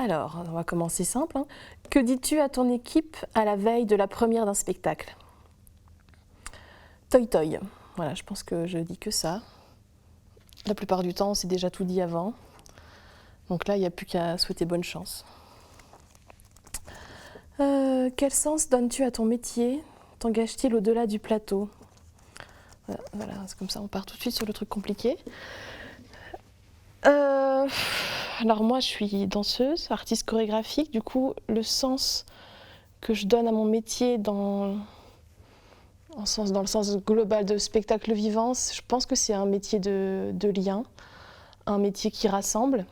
Alors, on va commencer simple, hein. Que dis-tu à ton équipe à la veille de la première d'un spectacle? Toi toi. Voilà, je pense que je dis que ça. La plupart du temps, on s'est déjà tout dit avant. Donc là, il n'y a plus qu'à souhaiter bonne chance. Quel sens donnes-tu à ton métier? T'engage-t-il au-delà du plateau? Voilà, c'est comme ça, on part tout de suite sur le truc compliqué. Alors moi, je suis danseuse, artiste chorégraphique. Du coup, le sens que je donne à mon métier dans le sens global de spectacle vivant, je pense que c'est un métier de lien, un métier qui rassemble.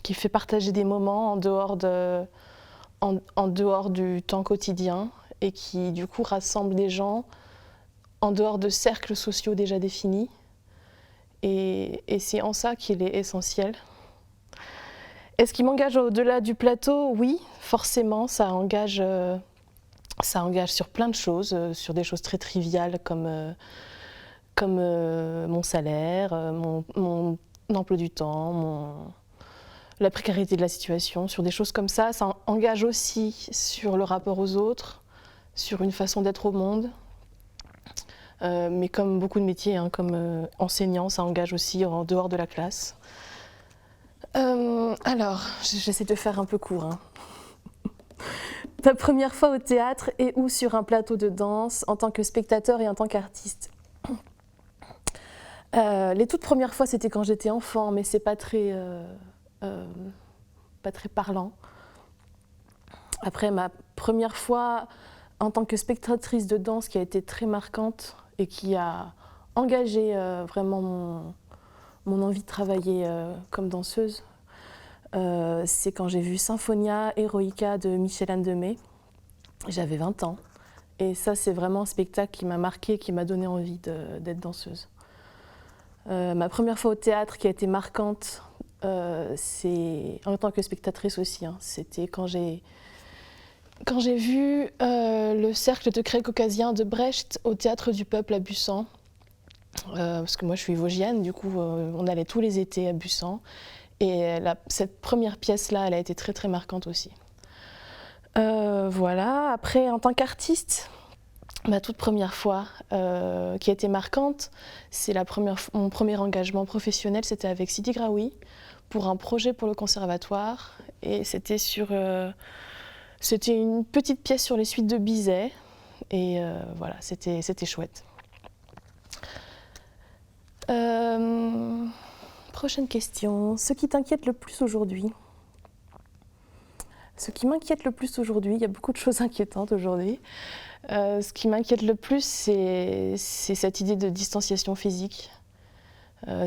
Qui fait partager des moments en dehors du temps quotidien et qui du coup rassemble des gens en dehors de cercles sociaux déjà définis. Et c'est en ça qu'il est essentiel. Est-ce qu'il m'engage au-delà du plateau? Oui, forcément, ça engage sur plein de choses, sur des choses très triviales comme mon salaire, mon emploi du temps, la précarité de la situation, sur des choses comme ça. Ça engage aussi sur le rapport aux autres, sur une façon d'être au monde. Mais comme beaucoup de métiers, hein, comme enseignant, ça engage aussi en dehors de la classe. Alors, j'essaie de faire un peu court. Hein. Ta première fois au théâtre et ou sur un plateau de danse en tant que spectateur et en tant qu'artiste? Les toutes premières fois, c'était quand j'étais enfant, mais c'est pas très parlant. Après, ma première fois en tant que spectatrice de danse qui a été très marquante et qui a engagé vraiment mon envie de travailler comme danseuse, c'est quand j'ai vu Symphonia Eroica de Michel-Anne Demey. J'avais 20 ans. Et ça, c'est vraiment un spectacle qui m'a marquée, qui m'a donné envie d'être danseuse. Ma première fois au théâtre qui a été marquante, c'est en tant que spectatrice aussi. Hein, c'était quand j'ai vu le cercle de Cré caucasien de Brecht au Théâtre du Peuple à Busan. Parce que moi, je suis vosgienne, du coup, on allait tous les étés à Busan. Et cette première pièce-là, elle a été très, très marquante aussi. Voilà. Après, en tant qu'artiste, ma toute première fois qui a été marquante, c'est mon premier engagement professionnel, c'était avec Sidi Graoui pour un projet pour le conservatoire. Et c'était une petite pièce sur les suites de Bizet. Et voilà, c'était chouette. Prochaine question. Ce qui t'inquiète le plus aujourd'hui? Ce qui m'inquiète le plus aujourd'hui, il y a beaucoup de choses inquiétantes aujourd'hui. Ce qui m'inquiète le plus, c'est cette idée de distanciation physique.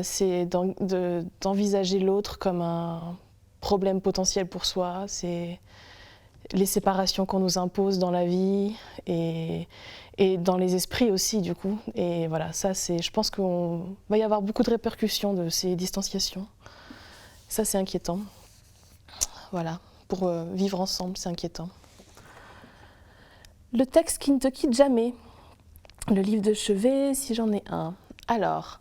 C'est d'envisager l'autre comme un problème potentiel pour soi. C'est les séparations qu'on nous impose dans la vie et dans les esprits aussi, du coup. Et voilà, ça, je pense qu'il va y avoir beaucoup de répercussions de ces distanciations. Ça, c'est inquiétant. Voilà, pour vivre ensemble, c'est inquiétant. Le texte qui ne te quitte jamais. Le livre de chevet, si j'en ai un. Alors,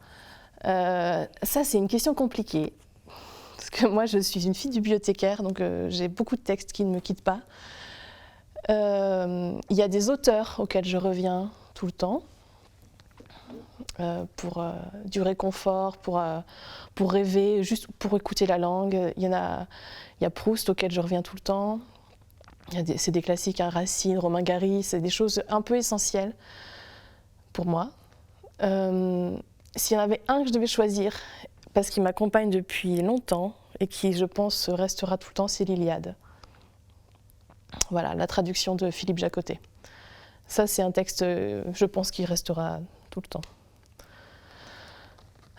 ça, c'est une question compliquée. Parce que moi, je suis une fille du bibliothécaire, donc j'ai beaucoup de textes qui ne me quittent pas. Il y a des auteurs auxquels je reviens tout le temps pour du réconfort, pour rêver, juste pour écouter la langue. Il y a Proust auquel je reviens tout le temps. C'est des classiques, hein, Racine, Romain Gary, c'est des choses un peu essentielles pour moi. S'il y en avait un que je devais choisir, parce qu'il m'accompagne depuis longtemps et qui, je pense, restera tout le temps, c'est l'Iliade. Voilà, la traduction de Philippe Jacotet. Ça, c'est un texte, je pense, qui restera tout le temps.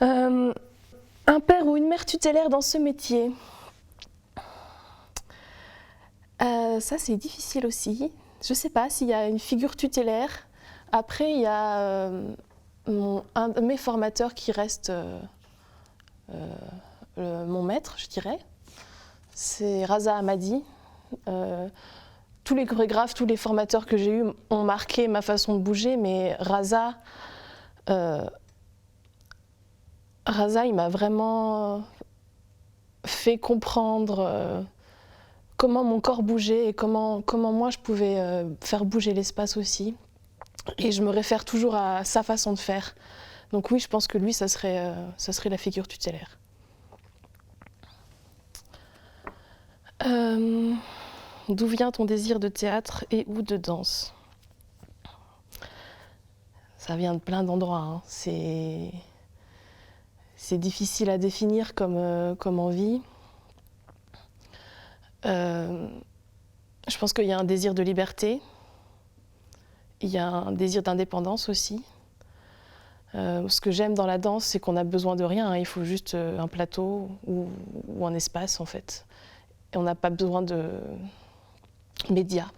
Un père ou une mère tutélaire dans ce métier? Ça, c'est difficile aussi. Je ne sais pas s'il y a une figure tutélaire. Après, il y a un de mes formateurs qui reste mon maître, je dirais. C'est Raza Hamadi. Tous les chorégraphes, tous les formateurs que j'ai eus ont marqué ma façon de bouger, mais Raza Raza, il m'a vraiment fait comprendre comment mon corps bougeait et comment moi je pouvais faire bouger l'espace aussi. Et je me réfère toujours à sa façon de faire. Donc oui, je pense que lui, ça serait la figure tutélaire. D'où vient ton désir de théâtre et ou de danse? Ça vient de plein d'endroits. Hein. C'est difficile à définir comme envie. Je pense qu'il y a un désir de liberté. Il y a un désir d'indépendance aussi. Ce que j'aime dans la danse, c'est qu'on n'a besoin de rien. Hein. Il faut juste un plateau ou un espace, en fait. Et on n'a pas besoin de médias.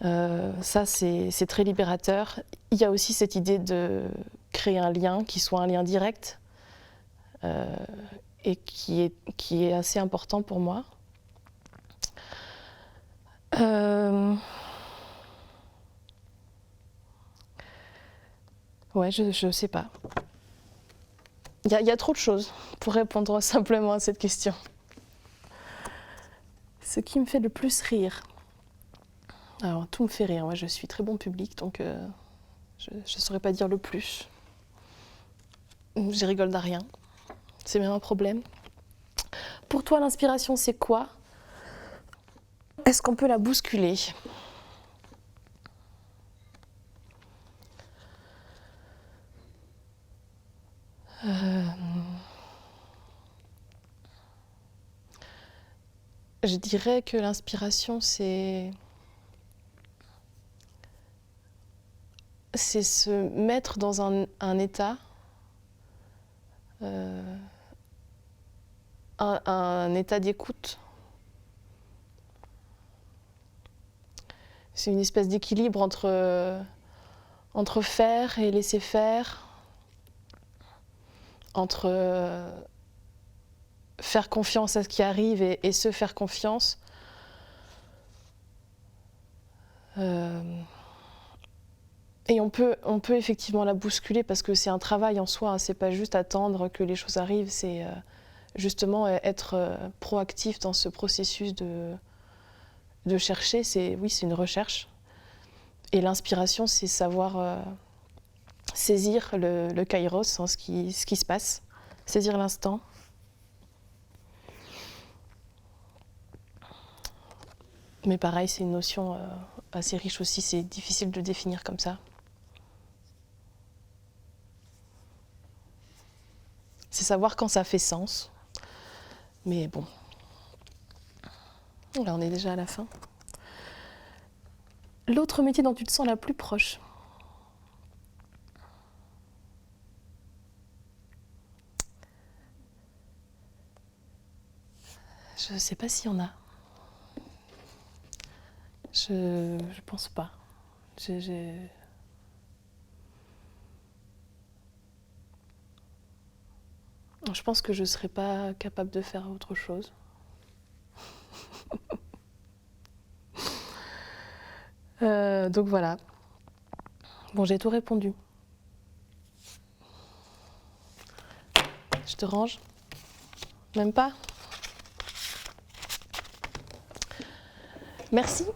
Ça, c'est très libérateur. Il y a aussi cette idée de créer un lien qui soit un lien direct et qui est assez important pour moi. Ouais, je sais pas. Il y a trop de choses pour répondre simplement à cette question. Ce qui me fait le plus rire. Alors, tout me fait rire. Ouais, je suis très bon public, donc je ne saurais pas dire le plus. Je rigole de rien. C'est même un problème. Pour toi, l'inspiration, c'est quoi? Est-ce qu'on peut la bousculer? Je dirais que l'inspiration, c'est se mettre dans un état, un état d'écoute. C'est une espèce d'équilibre entre faire et laisser faire, entre faire confiance à ce qui arrive et se faire confiance. Et on peut effectivement la bousculer parce que c'est un travail en soi, hein. C'est pas juste attendre que les choses arrivent, c'est justement être proactif dans ce processus de chercher. Oui, c'est une recherche. Et l'inspiration, c'est savoir saisir le kairos, hein, ce qui se passe, saisir l'instant. Mais pareil, c'est une notion assez riche aussi, c'est difficile de définir comme ça. C'est savoir quand ça fait sens. Mais bon. Là, on est déjà à la fin. L'autre métier dont tu te sens la plus proche? Je ne sais pas s'il y en a. Je pense pas. Je pense que je ne serais pas capable de faire autre chose. Donc voilà. Bon, j'ai tout répondu. Je te range? Même pas? Merci.